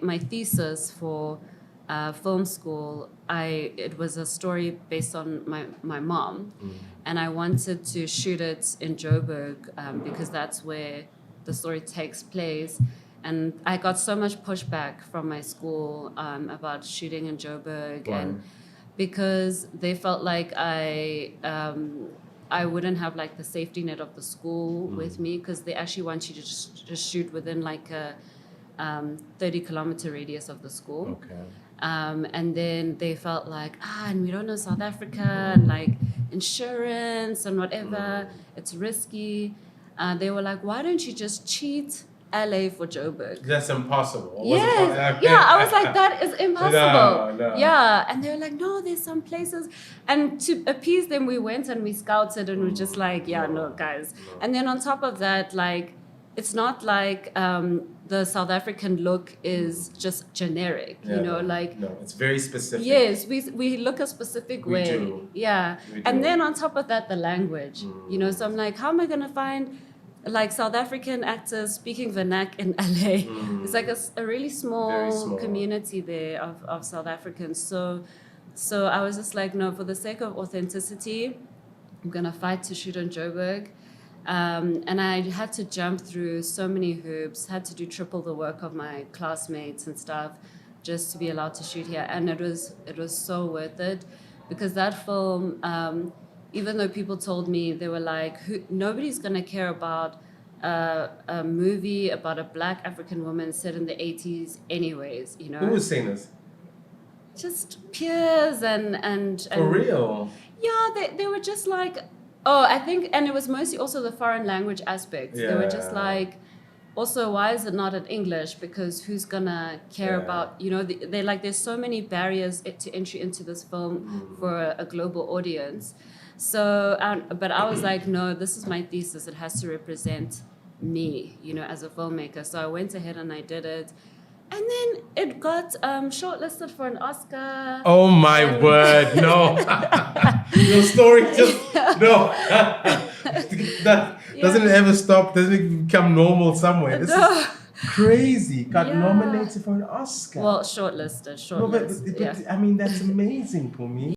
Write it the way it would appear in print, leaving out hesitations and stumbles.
my thesis for film school, it was a story based on my mom, and I wanted to shoot it in Joburg because that's where the story takes place. And I got so much pushback from my school about shooting in Joburg, and because they felt like I wouldn't have like the safety net of the school with me, because they actually want you to just shoot within like a 30-kilometer radius of the school. Okay. And then they felt like, and we don't know South Africa, and like insurance and whatever, it's risky. They were like, why don't you just cheat LA for Joburg? That's impossible. Yes. Yeah, I was like, that is impossible. No. Yeah. And they were like, no, there's some places. And to appease them, we went and we scouted and we're just like, no, guys. And then on top of that, like, it's not like the South African look is just generic, like... No, it's very specific. Yes, we look a specific way. Do. Yeah. And then on top of that, the language, so I'm like, how am I going to find like South African actors speaking Vernac in LA? It's like a really small community there of South Africans. So I was just like, no, for the sake of authenticity, I'm going to fight to shoot in Joburg. And I had to jump through so many hoops, had to do triple the work of my classmates and stuff just to be allowed to shoot here. And it was so worth it, because that film, even though people told me, they were like, nobody's going to care about a movie about a Black African woman set in the 80s anyways, Who was saying this? Just peers and For real? Yeah, they were just like... Oh, I think, and it was mostly also the foreign language aspects. They were just like, also, why is it not in English? Because who's gonna care about, they're like, there's so many barriers to entry into this film for a global audience. So, but I was like, no, this is my thesis. It has to represent me, as a filmmaker. So I went ahead and I did it. And then it got shortlisted for an Oscar. Oh my word, no. Your story just, no. That doesn't ever stop, doesn't it become normal somewhere? This is crazy. Got nominated for an Oscar. Well, shortlisted. No, but I mean, that's amazing, Phumi.